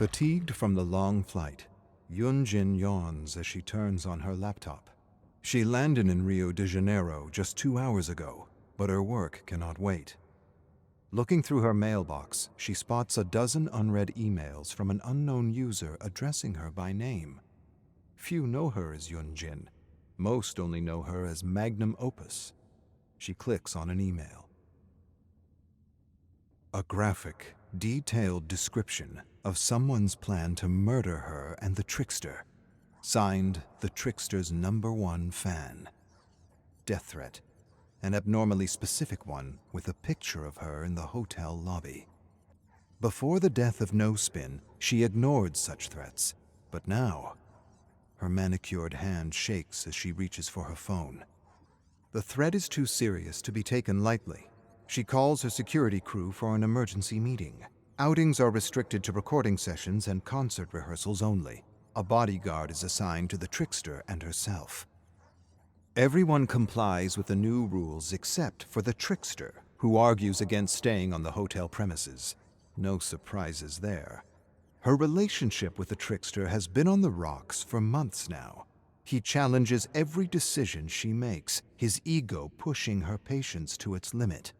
Fatigued from the long flight, Yun-Jin yawns as she turns on her laptop. She landed in Rio de Janeiro just 2 hours ago, but her work cannot wait. Looking through her mailbox, she spots a dozen unread emails from an unknown user addressing her by name. Few know her as Yun-Jin. Most only know her as Magnum Opus. She clicks on an email. A graphic, detailed description of someone's plan to murder her and the trickster. Signed, the trickster's #1 fan. Death threat. An abnormally specific one with a picture of her in the hotel lobby. Before the death of No Spin, she ignored such threats, but now, her manicured hand shakes as she reaches for her phone. The threat is too serious to be taken lightly. She calls her security crew for an emergency meeting. Outings are restricted to recording sessions and concert rehearsals only. A bodyguard is assigned to the trickster and herself. Everyone complies with the new rules except for the trickster, who argues against staying on the hotel premises. No surprises there. Her relationship with the trickster has been on the rocks for months now. He challenges every decision she makes, his ego pushing her patience to its limit.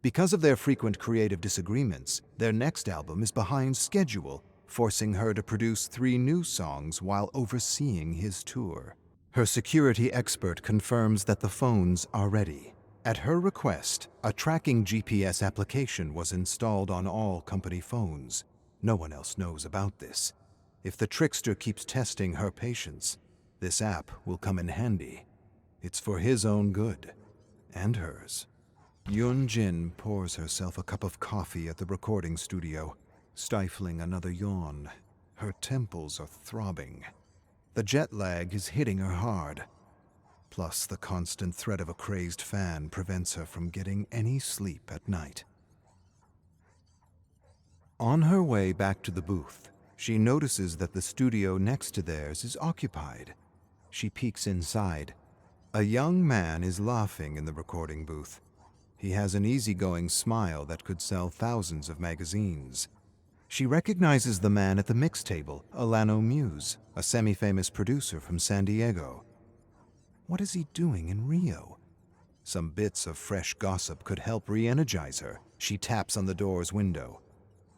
Because of their frequent creative disagreements, their next album is behind schedule, forcing her to produce 3 new songs while overseeing his tour. Her security expert confirms that the phones are ready. At her request, a tracking GPS application was installed on all company phones. No one else knows about this. If the trickster keeps testing her patience, this app will come in handy. It's for his own good, and hers. Yun-Jin pours herself a cup of coffee at the recording studio, stifling another yawn. Her temples are throbbing. The jet lag is hitting her hard. Plus, the constant threat of a crazed fan prevents her from getting any sleep at night. On her way back to the booth, she notices that the studio next to theirs is occupied. She peeks inside. A young man is laughing in the recording booth. He has an easygoing smile that could sell thousands of magazines. She recognizes the man at the mix table, Alano Muse, a semi-famous producer from San Diego. What is he doing in Rio? Some bits of fresh gossip could help re-energize her. She taps on the door's window.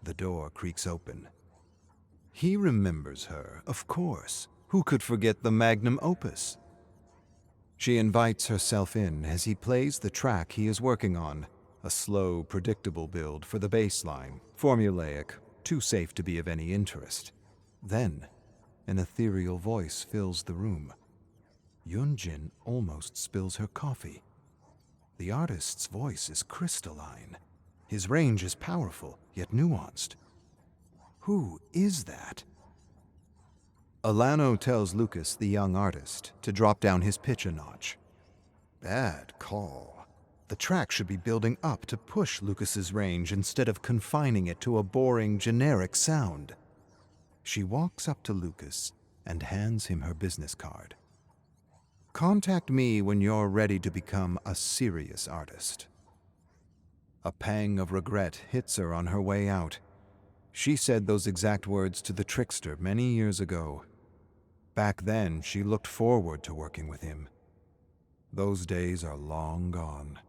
The door creaks open. He remembers her, of course. Who could forget the magnum opus? She invites herself in as he plays the track he is working on, a slow, predictable build for the bass line, formulaic, too safe to be of any interest. Then, an ethereal voice fills the room. Yun-Jin almost spills her coffee. The artist's voice is crystalline. His range is powerful, yet nuanced. Who is that? Alano tells Lucas, the young artist, to drop down his pitch a notch. Bad call. The track should be building up to push Lucas's range instead of confining it to a boring, generic sound. She walks up to Lucas and hands him her business card. Contact me when you're ready to become a serious artist. A pang of regret hits her on her way out. She said those exact words to the trickster many years ago. Back then, she looked forward to working with him. Those days are long gone.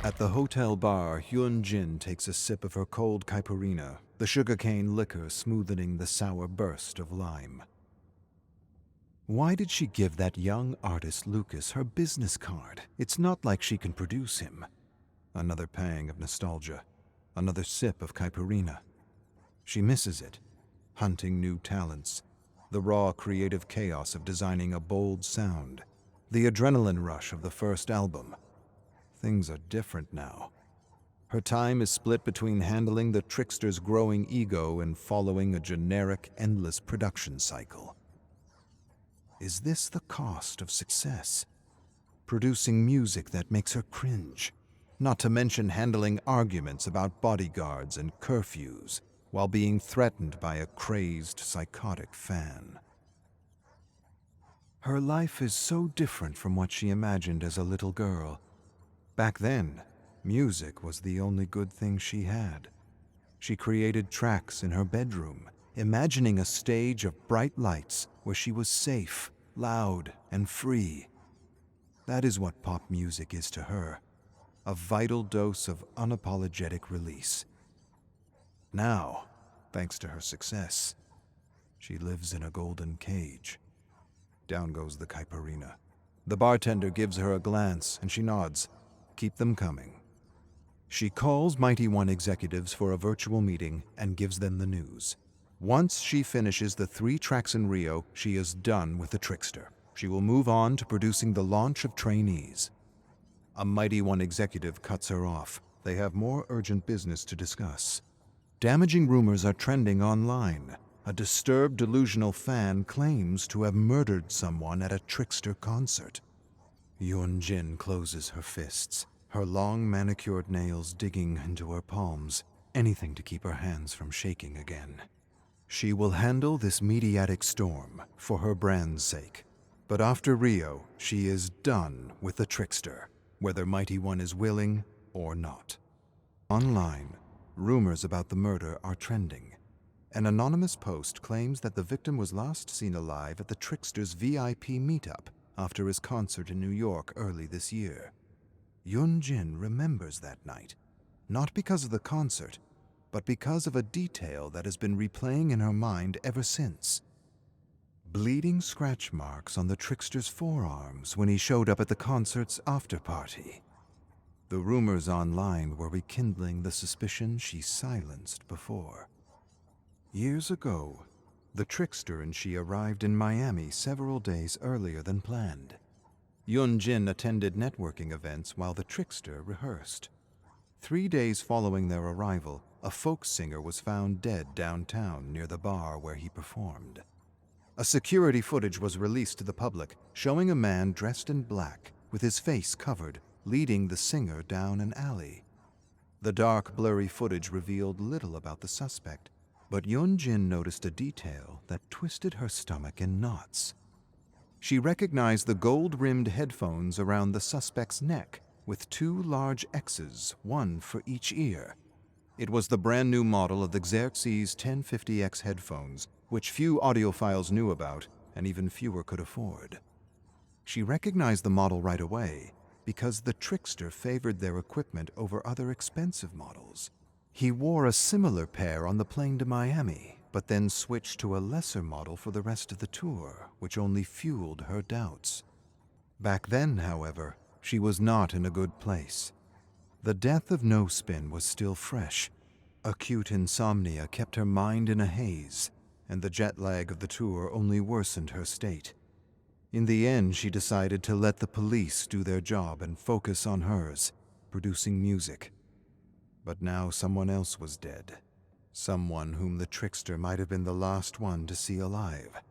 At the hotel bar, Yun-Jin takes a sip of her cold caipirinha, the sugarcane liquor smoothing the sour burst of lime. Why did she give that young artist Lucas her business card? It's not like she can produce him. Another pang of nostalgia. Another sip of caipirinha. She misses it, hunting new talents, the raw creative chaos of designing a bold sound, the adrenaline rush of the first album. Things are different now. Her time is split between handling the trickster's growing ego and following a generic, endless production cycle. Is this the cost of success? Producing music that makes her cringe, not to mention handling arguments about bodyguards and curfews, while being threatened by a crazed, psychotic fan. Her life is so different from what she imagined as a little girl. Back then, music was the only good thing she had. She created tracks in her bedroom, imagining a stage of bright lights where she was safe, loud, and free. That is what pop music is to her, a vital dose of unapologetic release. Now, thanks to her success, she lives in a golden cage. Down goes the caipirinha. The bartender gives her a glance, and she nods. Keep them coming. She calls Mighty One executives for a virtual meeting and gives them the news. Once she finishes the 3 tracks in Rio, she is done with the trickster. She will move on to producing the launch of trainees. A Mighty One executive cuts her off. They have more urgent business to discuss. Damaging rumors are trending online. A disturbed, delusional fan claims to have murdered someone at a trickster concert. Yun-Jin closes her fists, her long manicured nails digging into her palms, anything to keep her hands from shaking again. She will handle this mediatic storm for her brand's sake. But after Rio, she is done with the trickster, whether Mighty One is willing or not. Online, rumors about the murder are trending. An anonymous post claims that the victim was last seen alive at the trickster's VIP meetup after his concert in New York early this year. Yun-Jin remembers that night, not because of the concert, but because of a detail that has been replaying in her mind ever since. Bleeding scratch marks on the trickster's forearms when he showed up at the concert's after-party. The rumors online were rekindling the suspicion she silenced before. Years ago, the trickster and she arrived in Miami several days earlier than planned. Yun-Jin attended networking events while the trickster rehearsed. 3 days following their arrival, a folk singer was found dead downtown near the bar where he performed. A security footage was released to the public, showing a man dressed in black, with his face covered, leading the singer down an alley. The dark, blurry footage revealed little about the suspect, but Yun-Jin noticed a detail that twisted her stomach in knots. She recognized the gold-rimmed headphones around the suspect's neck, with 2 large X's, one for each ear. It was the brand-new model of the Xerxes 1050X headphones, which few audiophiles knew about, and even fewer could afford. She recognized the model right away, because the trickster favored their equipment over other expensive models. He wore a similar pair on the plane to Miami, but then switched to a lesser model for the rest of the tour, which only fueled her doubts. Back then, however, she was not in a good place. The death of No Spin was still fresh. Acute insomnia kept her mind in a haze, and the jet lag of the tour only worsened her state. In the end, she decided to let the police do their job and focus on hers, producing music. But now someone else was dead. Someone whom the trickster might have been the last one to see alive.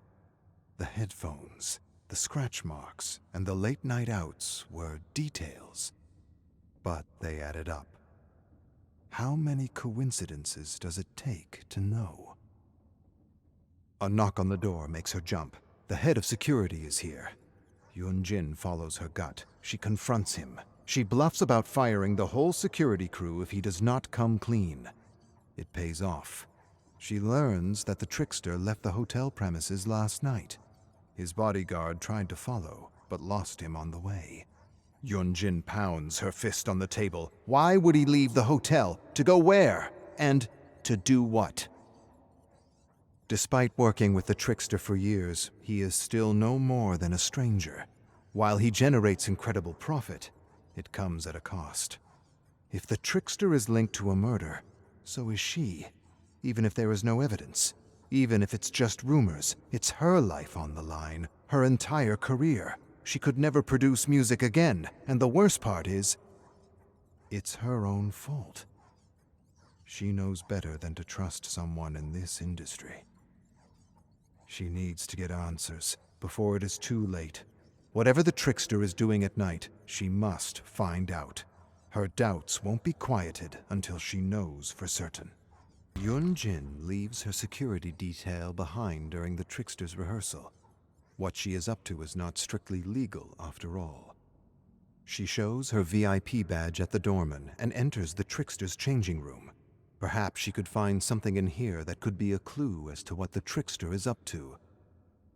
The headphones, the scratch marks, and the late night outs were details. But they added up. How many coincidences does it take to know? A knock on the door makes her jump. The head of security is here. Yun-Jin follows her gut. She confronts him. She bluffs about firing the whole security crew if he does not come clean. It pays off. She learns that the trickster left the hotel premises last night. His bodyguard tried to follow, but lost him on the way. Yun-Jin pounds her fist on the table. Why would he leave the hotel? To go where? And to do what? Despite working with the trickster for years, he is still no more than a stranger. While he generates incredible profit, it comes at a cost. If the trickster is linked to a murder, so is she. Even if there is no evidence, even if it's just rumors, it's her life on the line, her entire career. She could never produce music again, and the worst part is, it's her own fault. She knows better than to trust someone in this industry. She needs to get answers before it is too late. Whatever the trickster is doing at night, she must find out. Her doubts won't be quieted until she knows for certain. Yun-Jin leaves her security detail behind during the trickster's rehearsal. What she is up to is not strictly legal, after all. She shows her VIP badge at the doorman and enters the trickster's changing room. Perhaps she could find something in here that could be a clue as to what the trickster is up to.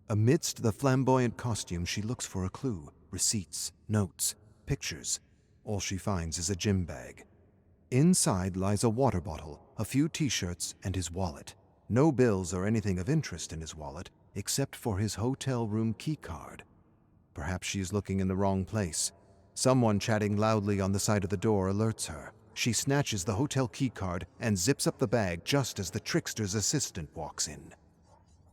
Amidst the flamboyant costume, she looks for a clue, receipts, notes, pictures. All she finds is a gym bag. Inside lies a water bottle, a few t-shirts, and his wallet. No bills or anything of interest in his wallet, except for his hotel room keycard. Perhaps she is looking in the wrong place. Someone chatting loudly on the side of the door alerts her. She snatches the hotel keycard and zips up the bag just as the trickster's assistant walks in.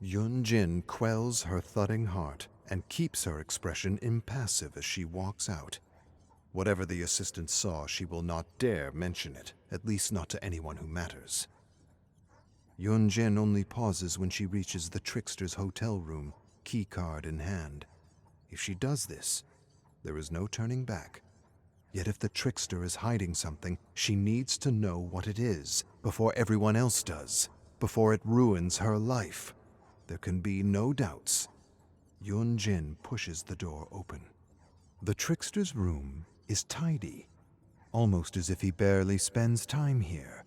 Yun-Jin quells her thudding heart and keeps her expression impassive as she walks out. Whatever the assistant saw, she will not dare mention it, at least not to anyone who matters. Yun-Jin only pauses when she reaches the trickster's hotel room, keycard in hand. If she does this, there is no turning back. Yet if the trickster is hiding something, she needs to know what it is before everyone else does, before it ruins her life. There can be no doubts. Yun-Jin pushes the door open. The trickster's room is tidy, almost as if he barely spends time here.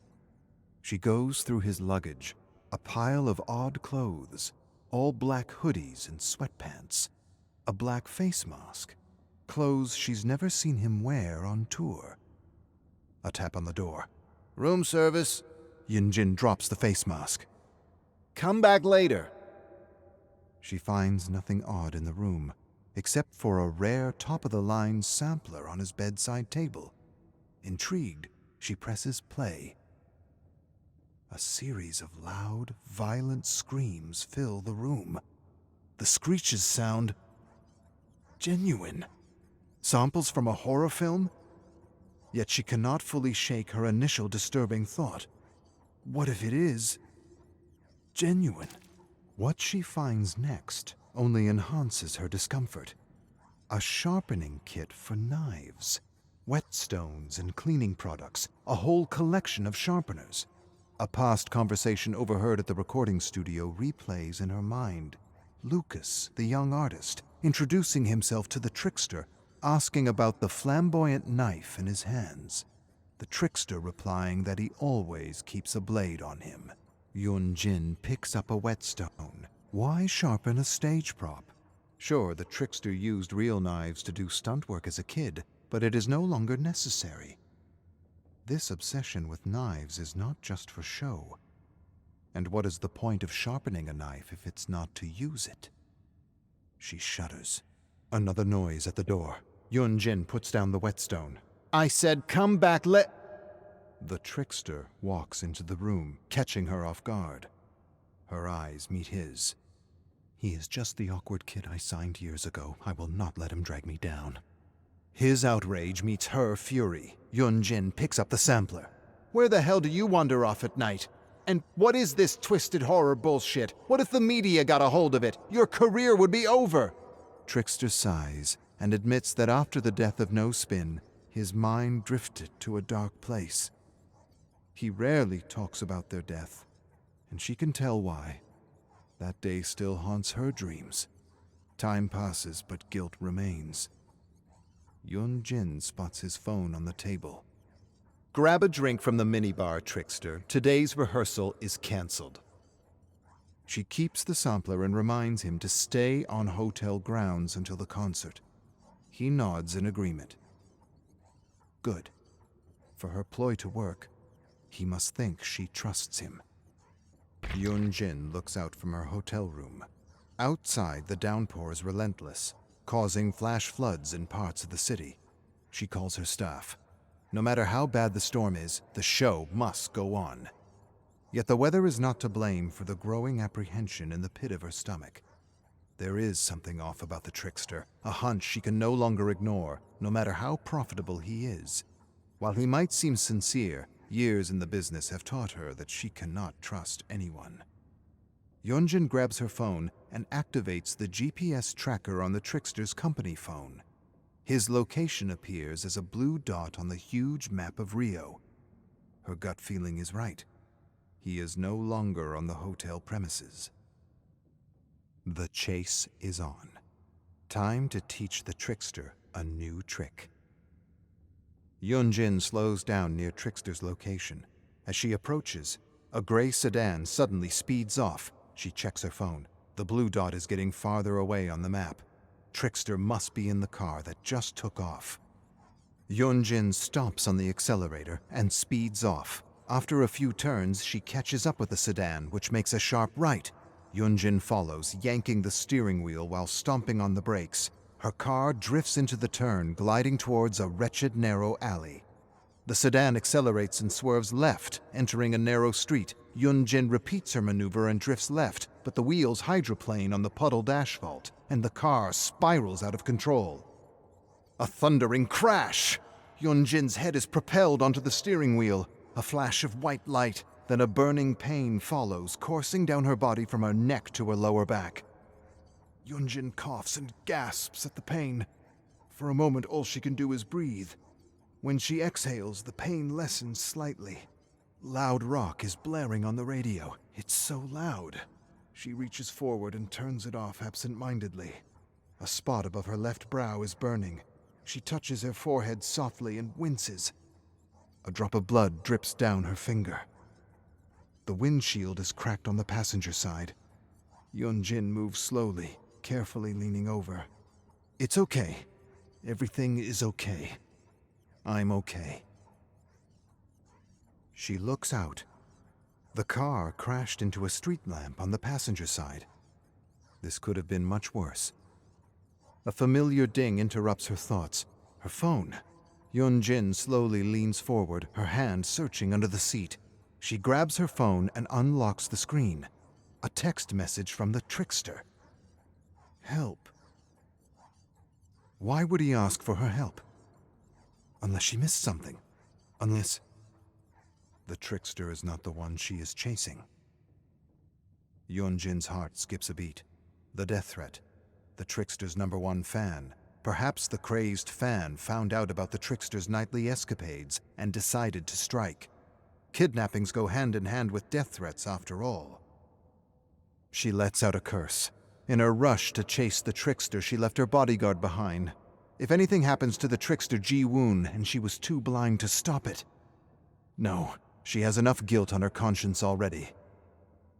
She goes through his luggage, a pile of odd clothes, all black hoodies and sweatpants, a black face mask, clothes she's never seen him wear on tour. A tap on the door. "Room service." Yun-Jin drops the face mask. "Come back later." She finds nothing odd in the room, except for a rare top-of-the-line sampler on his bedside table. Intrigued, she presses play. A series of loud, violent screams fill the room. The screeches sound genuine. Samples from a horror film? Yet she cannot fully shake her initial disturbing thought. What if it is genuine? What she finds next only enhances her discomfort. A sharpening kit for knives, whetstones and cleaning products, a whole collection of sharpeners. A past conversation overheard at the recording studio replays in her mind. Lucas, the young artist, introducing himself to the trickster, asking about the flamboyant knife in his hands. The trickster replying that he always keeps a blade on him. Yun-Jin picks up a whetstone. Why sharpen a stage prop? Sure, the trickster used real knives to do stunt work as a kid, but it is no longer necessary. This obsession with knives is not just for show. And what is the point of sharpening a knife if it's not to use it? She shudders. Another noise at the door. Yun-Jin puts down the whetstone. "I said come back The trickster walks into the room, catching her off guard. Her eyes meet his. He is just the awkward kid I signed years ago. I will not let him drag me down. His outrage meets her fury. Yun-Jin picks up the sampler. "Where the hell do you wander off at night? And what is this twisted horror bullshit? What if the media got a hold of it? Your career would be over." Trickster sighs and admits that after the death of No Spin, his mind drifted to a dark place. He rarely talks about their death, and she can tell why. That day still haunts her dreams. Time passes, but guilt remains. Yun-Jin spots his phone on the table. "Grab a drink from the minibar, trickster. Today's rehearsal is canceled." She keeps the sampler and reminds him to stay on hotel grounds until the concert. He nods in agreement. Good. For her ploy to work, he must think she trusts him. Yun-Jin looks out from her hotel room. Outside, the downpour is relentless, causing flash floods in parts of the city. She calls her staff. No matter how bad the storm is, the show must go on. Yet the weather is not to blame for the growing apprehension in the pit of her stomach. There is something off about the trickster, a hunch she can no longer ignore, no matter how profitable he is. While he might seem sincere, years in the business have taught her that she cannot trust anyone. Yun-Jin grabs her phone and activates the GPS tracker on the trickster's company phone. His location appears as a blue dot on the huge map of Rio. Her gut feeling is right. He is no longer on the hotel premises. The chase is on. Time to teach the trickster a new trick. Yun-Jin slows down near Trickster's location. As she approaches, a gray sedan suddenly speeds off. She checks her phone. The blue dot is getting farther away on the map. Trickster must be in the car that just took off. Yun-Jin stomps on the accelerator and speeds off. After a few turns, she catches up with the sedan, which makes a sharp right. Yun-Jin follows, yanking the steering wheel while stomping on the brakes. Her car drifts into the turn, gliding towards a wretched narrow alley. The sedan accelerates and swerves left, entering a narrow street. Yun-Jin repeats her maneuver and drifts left, but the wheels hydroplane on the puddled asphalt, and the car spirals out of control. A thundering crash! Yun-Jin's head is propelled onto the steering wheel. A flash of white light, then a burning pain follows, coursing down her body from her neck to her lower back. Yun-Jin coughs and gasps at the pain. For a moment, all she can do is breathe. When she exhales, the pain lessens slightly. Loud rock is blaring on the radio. It's so loud. She reaches forward and turns it off absent-mindedly. A spot above her left brow is burning. She touches her forehead softly and winces. A drop of blood drips down her finger. The windshield is cracked on the passenger side. Yun-Jin moves slowly, carefully leaning over. It's okay. Everything is okay. I'm okay. She looks out. The car crashed into a street lamp on the passenger side. This could have been much worse. A familiar ding interrupts her thoughts. Her phone. Yun-Jin slowly leans forward, her hand searching under the seat. She grabs her phone and unlocks the screen. A text message from the trickster. Help. Why would he ask for her help? Unless she missed something. Unless the trickster is not the one she is chasing. Yun-Jin's heart skips a beat. The death threat. The trickster's #1 fan. Perhaps the crazed fan found out about the trickster's nightly escapades and decided to strike. Kidnappings go hand in hand with death threats after all. She lets out a curse. In her rush to chase the trickster, she left her bodyguard behind. If anything happens to the trickster Ji-woon and she was too blind to stop it. No, she has enough guilt on her conscience already.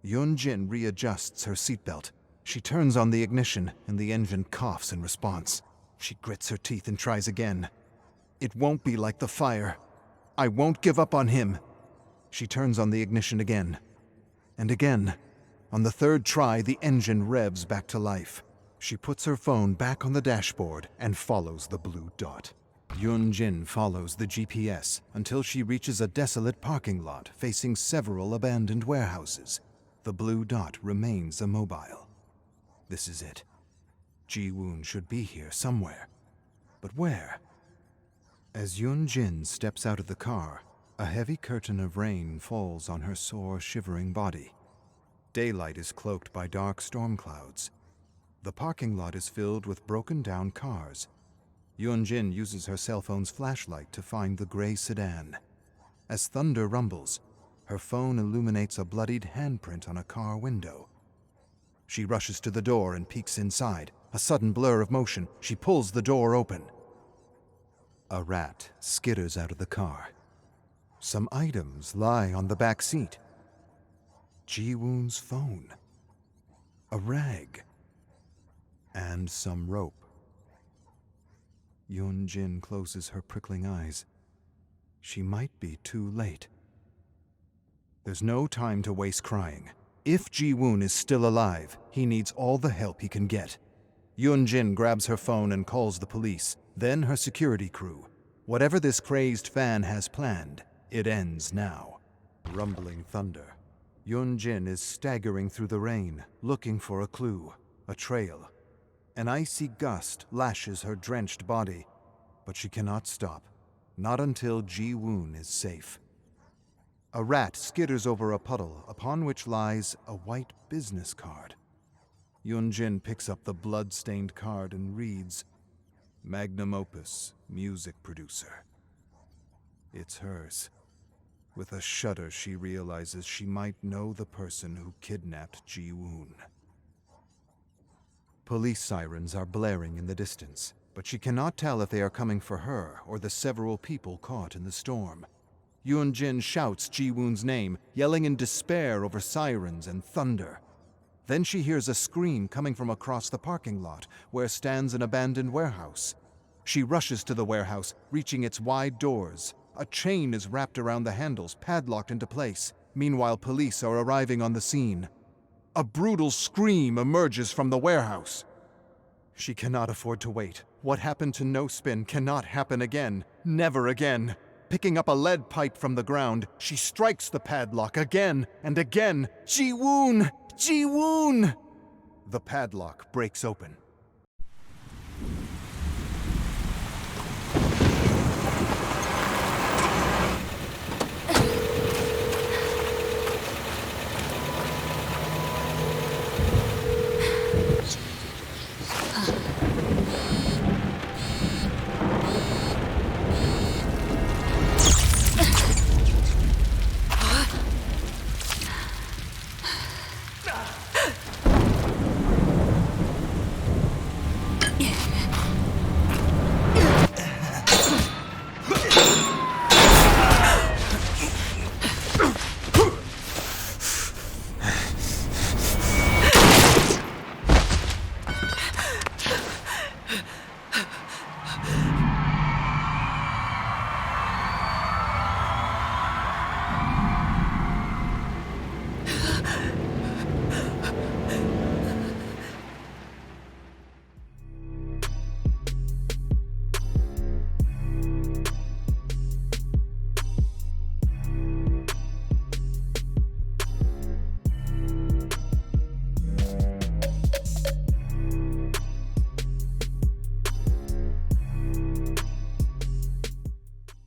Yun-Jin readjusts her seatbelt. She turns on the ignition and the engine coughs in response. She grits her teeth and tries again. It won't be like the fire. I won't give up on him. She turns on the ignition again. And again. On the third try, the engine revs back to life. She puts her phone back on the dashboard and follows the blue dot. Yun-Jin follows the GPS until she reaches a desolate parking lot facing several abandoned warehouses. The blue dot remains immobile. This is it. Ji-woon should be here somewhere. But where? As Yun-Jin steps out of the car, a heavy curtain of rain falls on her sore, shivering body. Daylight is cloaked by dark storm clouds. The parking lot is filled with broken-down cars. Yun-Jin uses her cell phone's flashlight to find the gray sedan. As thunder rumbles, her phone illuminates a bloodied handprint on a car window. She rushes to the door and peeks inside. A sudden blur of motion. She pulls the door open. A rat skitters out of the car. Some items lie on the back seat. Ji-woon's phone. A rag. And some rope. Yun-Jin closes her prickling eyes. She might be too late. There's no time to waste crying. If Ji-woon is still alive, he needs all the help he can get. Yun-Jin grabs her phone and calls the police, then her security crew. Whatever this crazed fan has planned, it ends now. Rumbling thunder. Yun-Jin is staggering through the rain, looking for a clue, a trail. An icy gust lashes her drenched body, but she cannot stop, not until Ji-woon is safe. A rat skitters over a puddle upon which lies a white business card. Yun-Jin picks up the blood-stained card and reads, Magnum Opus, music producer. It's hers. With a shudder, she realizes she might know the person who kidnapped Ji-woon. Police sirens are blaring in the distance, but she cannot tell if they are coming for her or the several people caught in the storm. Yun-Jin shouts Ji-woon's name, yelling in despair over sirens and thunder. Then she hears a scream coming from across the parking lot, where stands an abandoned warehouse. She rushes to the warehouse, reaching its wide doors. A chain is wrapped around the handles, padlocked into place. Meanwhile, police are arriving on the scene. A brutal scream emerges from the warehouse. She cannot afford to wait. What happened to No Spin cannot happen again. Never again. Picking up a lead pipe from the ground, she strikes the padlock again and again. Ji-woon! Ji-woon! The padlock breaks open.